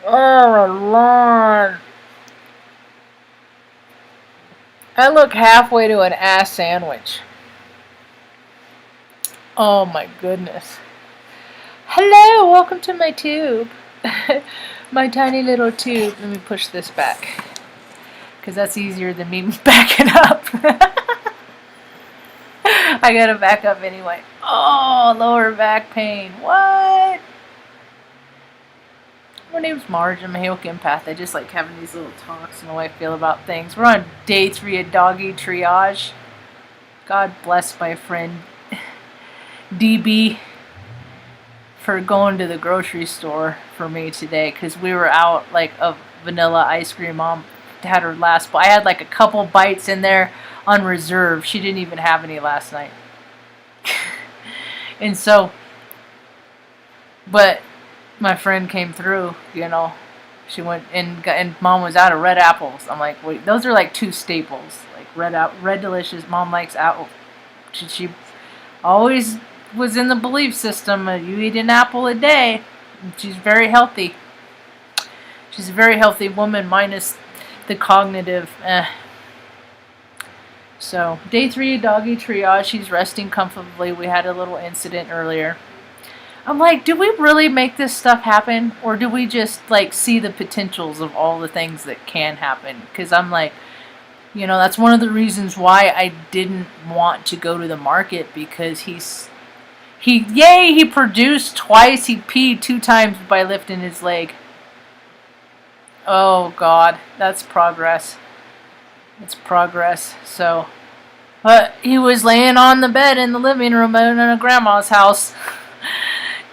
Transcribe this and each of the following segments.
Oh, Lord. I look halfway to an ass sandwich. Oh, my goodness. Hello, welcome to my tube. My tiny little tube. Let me push this back, because that's easier than me backing up. I gotta back up anyway. Oh, lower back pain. What? My name's Marge. I'm a Hale empath. I just like having these little talks and the way I feel about things. We're on day 3 of doggy triage. God bless my friend DB for going to the grocery store for me today, because we were out like of vanilla ice cream. Mom had her last bite. I had like a couple bites in there on reserve. She didn't even have any last night. And so, but my friend came through, you know. She went and Mom was out of red apples. I'm like, wait, those are like 2 staples. Like red delicious. Mom likes apple. She always was in the belief system. You eat an apple a day. She's very healthy. She's a very healthy woman, minus the cognitive. So, day 3 of doggy triage. She's resting comfortably. We had a little incident earlier. I'm like, do we really make this stuff happen? Or do we just, like, see the potentials of all the things that can happen? Because I'm like, you know, that's one of the reasons why I didn't want to go to the market, because he produced twice, he peed 2 times by lifting his leg. Oh, God, that's progress. It's progress. So, he was laying on the bed in the living room in a grandma's house.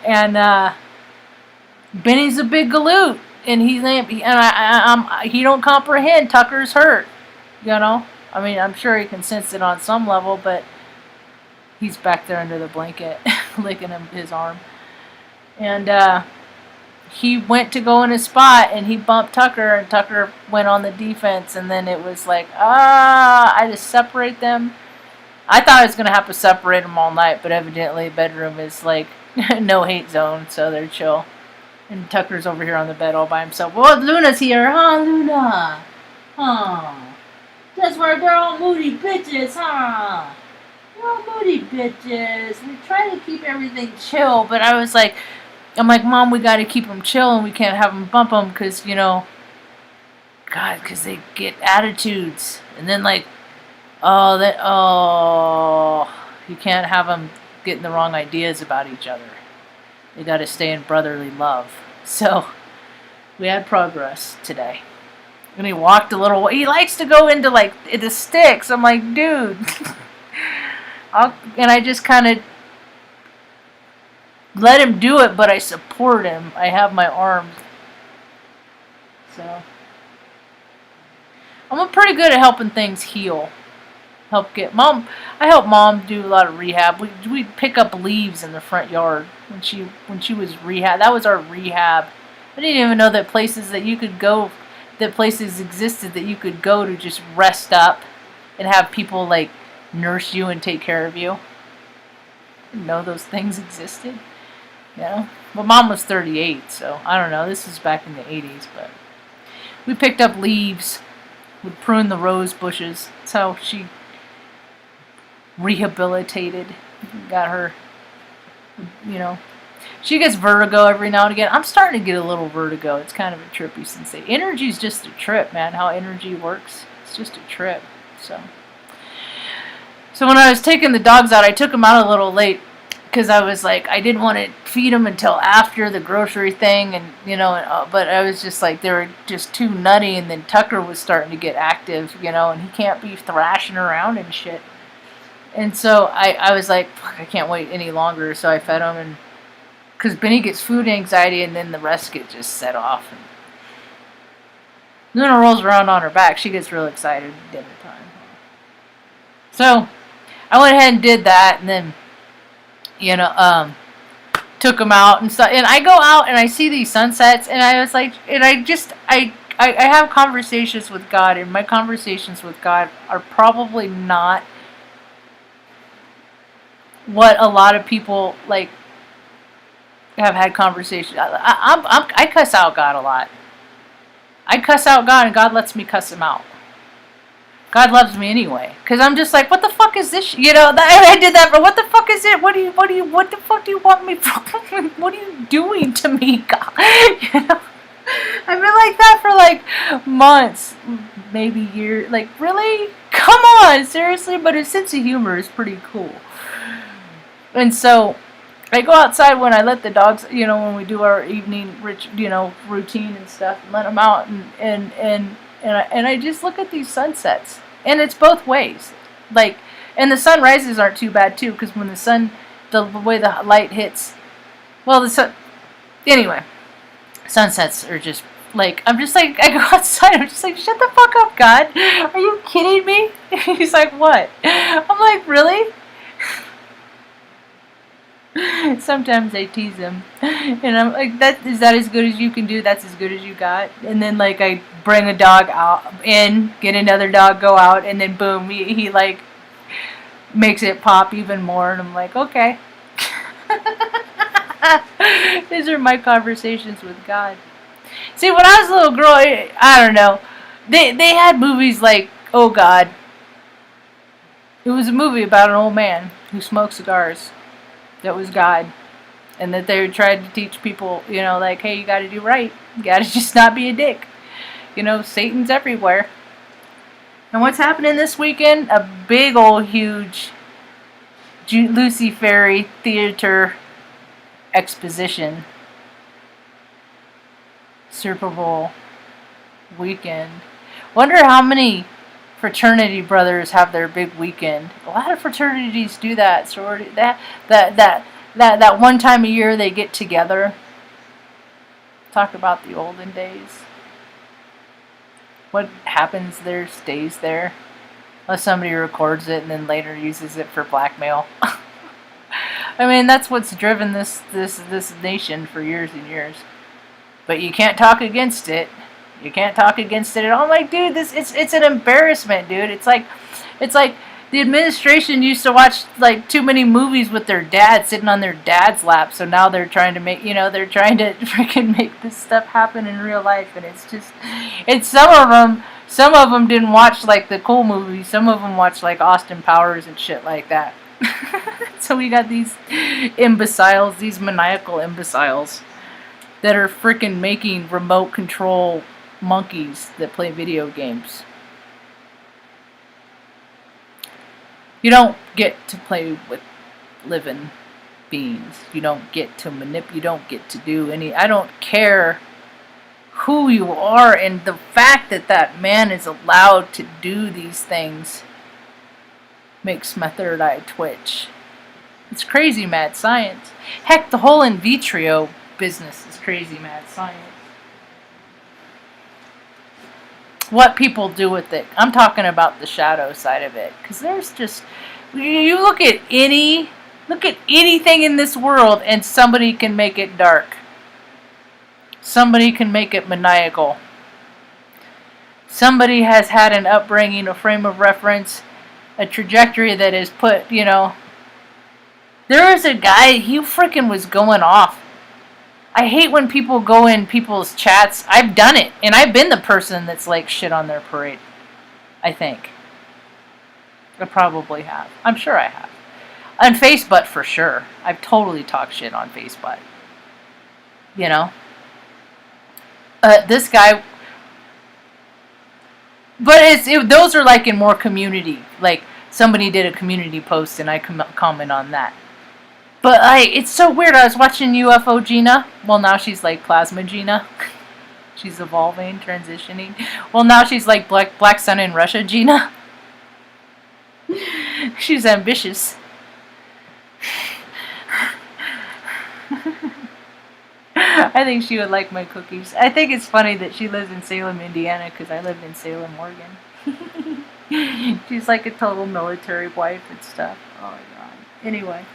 And Benny's a big galoot, and he don't comprehend Tucker's hurt. You know, I mean, I'm sure he can sense it on some level, but he's back there under the blanket, licking his arm. And he went to go in his spot, and he bumped Tucker, and Tucker went on the defense, and then it was like, I just separate them. I thought I was going to have to separate them all night, but evidently the bedroom is like no hate zone, so they're chill. And Tucker's over here on the bed all by himself. Well, Luna's here, huh, Luna? Huh? That's where they're all moody bitches, huh? They're all moody bitches. We try to keep everything chill, but I'm like, Mom, we got to keep them chill, and we can't have them bump them, because, you know, God, because they get attitudes. And then, like, you can't have them getting the wrong ideas about each other. They got to stay in brotherly love. So, we had progress today. And he walked a little way. He likes to go into, like, the sticks. I'm like, dude. And I just kind of let him do it, but I support him. I have my arms. So, I'm pretty good at helping things heal. I help Mom do a lot of rehab. We'd pick up leaves in the front yard when she was rehab. That was our rehab. I didn't even know that places existed that you could go to just rest up and have people like nurse you and take care of you. I didn't know those things existed. You know? But Mom was 38, so I don't know. This was back in the 80s, but we picked up leaves. We'd prune the rose bushes. That's how she rehabilitated. Got her, you know. She gets vertigo every now and again. I'm starting to get a little vertigo. It's kind of a trippy sensation. Energy's just a trip, man. How energy works. It's just a trip. So when I was taking the dogs out, I took them out a little late, because I was like, I didn't want to feed them until after the grocery thing, and you know, but I was just like, they were just too nutty, and then Tucker was starting to get active, you know, and he can't be thrashing around and shit. And so I was like, fuck, I can't wait any longer, so I fed him, and because Benny gets food anxiety, and then the rest get just set off. And Luna rolls around on her back. She gets real excited at dinner time. So I went ahead and did that, and then, you know, took them out and stuff. And I go out and I see these sunsets, and I was like, and I have conversations with God, and my conversations with God are probably not what a lot of people like have had conversations. I cuss out God a lot. I cuss out God, and God lets me cuss him out. God loves me anyway, because I'm just like, what the fuck is this? I did that, but what the fuck is it? What the fuck do you want me from? What are you doing to me, God? I've been like that for like months, maybe years. Like, really? Come on, seriously? But his sense of humor is pretty cool. And so, I go outside when I let the dogs, when we do our evening, routine and stuff, and let them out, and I just look at these sunsets, and it's both ways, like, and the sunrises aren't too bad too, because when the way the light hits, well, anyway, sunsets are just like, I'm just like, I go outside, I'm just like, shut the fuck up, God, are you kidding me? He's like, what? I'm like, really? Sometimes I tease him, and I'm like, is that as good as you can do? That's as good as you got. And then like I bring a dog out in, get another dog, go out, and then boom, he like makes it pop even more, and I'm like, okay. These are my conversations with God. See, when I was a little girl, I don't know, they had movies like, oh God, it was a movie about an old man who smoked cigars. That was God, and that they tried to teach people, like, hey, you got to do right. You got to just not be a dick. Satan's everywhere. And what's happening this weekend? A big old huge Lucy Ferry theater exposition. Super Bowl weekend. Wonder how many fraternity brothers have their big weekend. A lot of fraternities do that. Sorority, that one time a year they get together. Talk about the olden days. What happens there stays there, unless somebody records it and then later uses it for blackmail. I mean, that's what's driven this nation for years and years. But you can't talk against it. You can't talk against it at all. I'm like, dude, it's an embarrassment, dude. It's like the administration used to watch like too many movies with their dad sitting on their dad's lap, so now they're trying to they're trying to freaking make this stuff happen in real life, and it's some of them didn't watch like the cool movies. Some of them watched like Austin Powers and shit like that. So we got these imbeciles, these maniacal imbeciles that are freaking making remote control monkeys that play video games. You don't get to play with living beings. You don't get to manipulate. You don't get to do any. I don't care who you are, and the fact that man is allowed to do these things makes my third eye twitch. It's crazy mad science. Heck, the whole in vitro business is crazy mad science. What people do with it. I'm talking about the shadow side of it, because there's just, you look at anything in this world and somebody can make it dark. Somebody can make it maniacal. Somebody has had an upbringing, a frame of reference, a trajectory that is put, There was a guy, he freaking was going off. I hate when people go in people's chats. I've done it, and I've been the person that's like shit on their parade. I think. I probably have. I'm sure I have. On Facebook for sure. I've totally talked shit on Facebook. This guy. But those are like in more community. Like somebody did a community post and I comment on that. But it's so weird. I was watching UFO Gina. Well, now she's like Plasma Gina. She's evolving, transitioning. Well, now she's like Black Sun in Russia Gina. She's ambitious. I think she would like my cookies. I think it's funny that she lives in Salem, Indiana, because I live in Salem, Oregon. She's like a total military wife and stuff. Oh my god.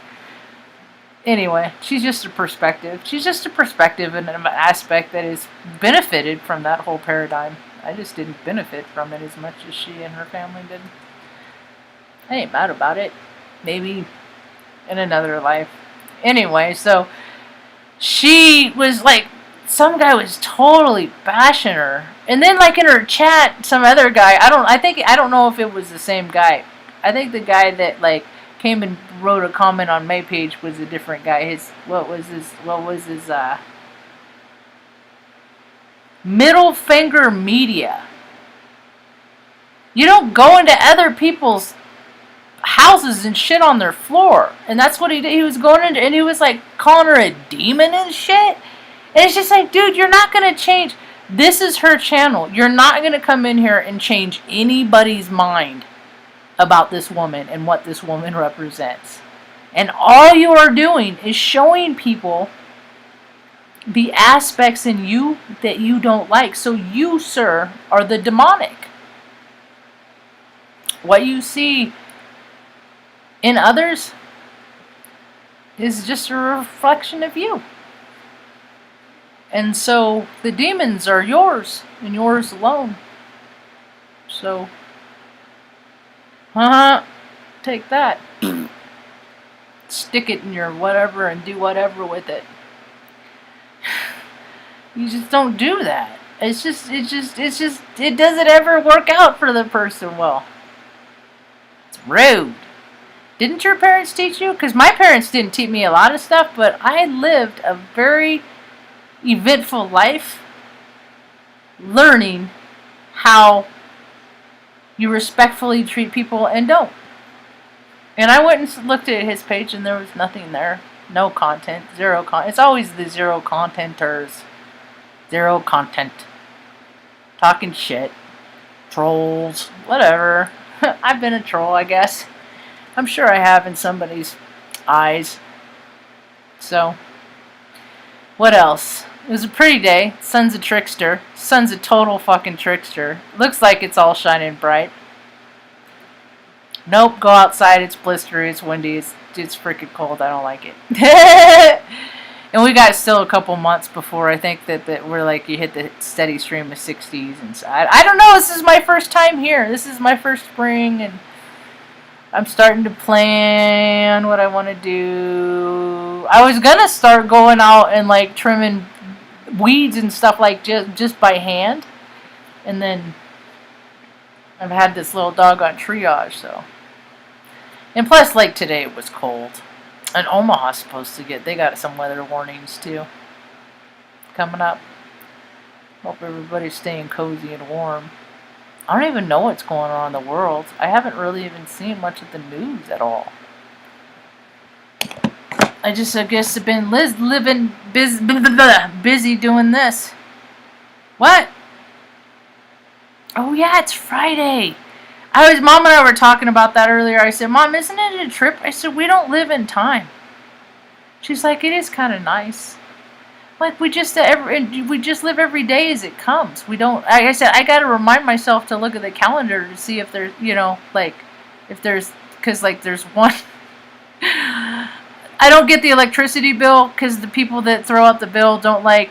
Anyway, she's just a perspective. She's just a perspective and an aspect that has benefited from that whole paradigm. I just didn't benefit from it as much as she and her family did. I ain't mad about it. Maybe in another life. Anyway, so she was like, some guy was totally bashing her, and then like in her chat, some other guy, I don't know if it was the same guy. I think the guy that like came and wrote a comment on my page was a different guy. What was his middle finger media. You don't go into other people's houses and shit on their floor. And that's what he did. He was going into, and he was like calling her a demon and shit. And it's just like, dude, you're not going to change. This is her channel. You're not going to come in here and change anybody's mind about this woman and what this woman represents. And all you are doing is showing people the aspects in you that you don't like. So you, sir, are the demonic. What you see in others is just a reflection of you. And so the demons are yours and yours alone. So, take that. Stick it in your whatever and do whatever with it. You just don't do that. It doesn't ever work out for the person well. It's rude. Didn't your parents teach you? Because my parents didn't teach me a lot of stuff, but I lived a very eventful life learning how you respectfully treat people and don't. And I went and looked at his page and there was nothing there. No content. Zero content. It's always the zero contenters. Zero content. Talking shit. Trolls. Whatever. I've been a troll, I guess. I'm sure I have in somebody's eyes. So, what else? It was a pretty day. Sun's a trickster. Sun's a total fucking trickster. Looks like it's all shining bright. Nope, go outside. It's blistery. It's windy. It's freaking cold. I don't like it. And we got still a couple months before I think that we're like, you hit the steady stream of 60s. And so I don't know. This is my first time here. This is my first spring. And I'm starting to plan what I want to do. I was going to start going out and like trimming weeds and stuff like just by hand. And then I've had this little dog on triage, so. And plus, like today, it was cold. And Omaha's supposed to they got some weather warnings too coming up. Hope everybody's staying cozy and warm. I don't even know what's going on in the world. I haven't really even seen much of the news at all. I guess I've been living busy doing this. What? Oh yeah, it's Friday. Mom and I were talking about that earlier. I said, Mom, isn't it a trip? I said, we don't live in time. She's like, it is kind of nice. Like, we just live every day as it comes. We don't, like I said, I got to remind myself to look at the calendar to see if there's, because, like, there's one. I don't get the electricity bill because the people that throw out the bill don't like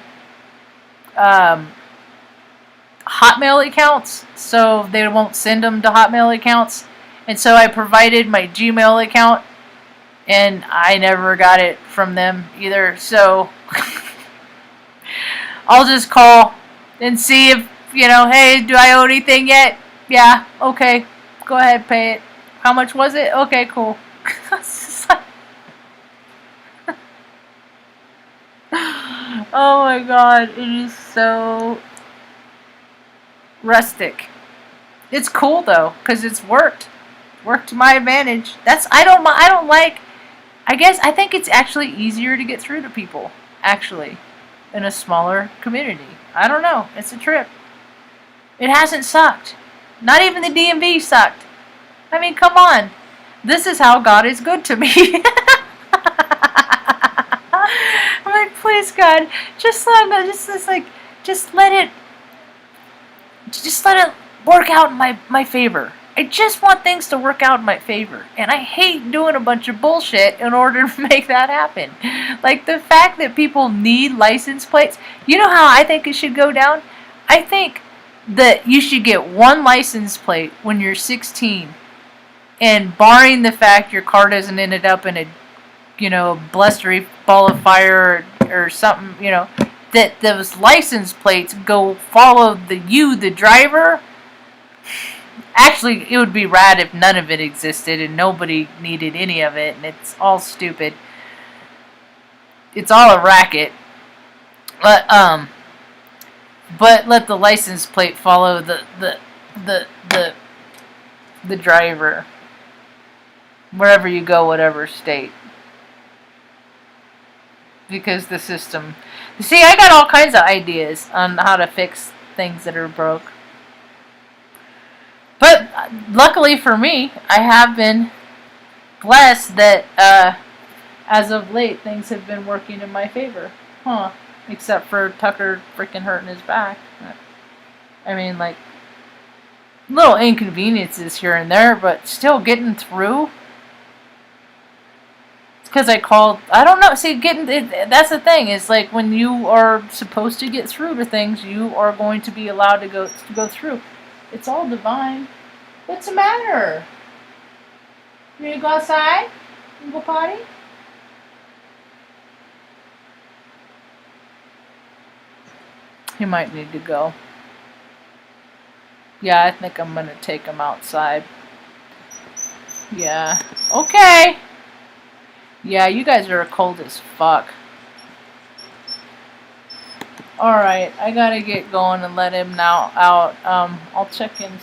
Hotmail accounts, so they won't send them to Hotmail accounts. And so I provided my Gmail account, and I never got it from them either. So I'll just call and see if, hey, do I owe anything yet? Yeah, okay, go ahead, pay it. How much was it? Okay, cool. Oh my god, it is so rustic. It's cool though, because it's worked to my advantage. I think it's actually easier to get through to people, actually, in a smaller community. I don't know, it's a trip. It hasn't sucked. Not even the DMV sucked. I mean, come on. This is how God is good to me. I'm like, please God, just let it work out in my favor. I just want things to work out in my favor. And I hate doing a bunch of bullshit in order to make that happen. Like the fact that people need license plates. You know how I think it should go down? I think that you should get one license plate when you're 16. And barring the fact your car doesn't end up in a blustery ball of fire or something, that those license plates go follow the driver. Actually, it would be rad if none of it existed and nobody needed any of it, and it's all stupid. It's all a racket. But let the license plate follow the driver wherever you go, whatever state. Because the system... See, I got all kinds of ideas on how to fix things that are broke. But luckily for me, I have been blessed that as of late, things have been working in my favor. Huh. Except for Tucker freaking hurting his back. I mean, like, little inconveniences here and there, but still getting through. It's because I called... I don't know. See, that's the thing. It's like when you are supposed to get through to things, you are going to be allowed to go through. It's all divine. What's the matter? You ready to go outside? You go potty? He might need to go. Yeah, I think I'm going to take him outside. Yeah. Okay. Yeah, you guys are cold as fuck. Alright, I gotta get going and let him now out. I'll check in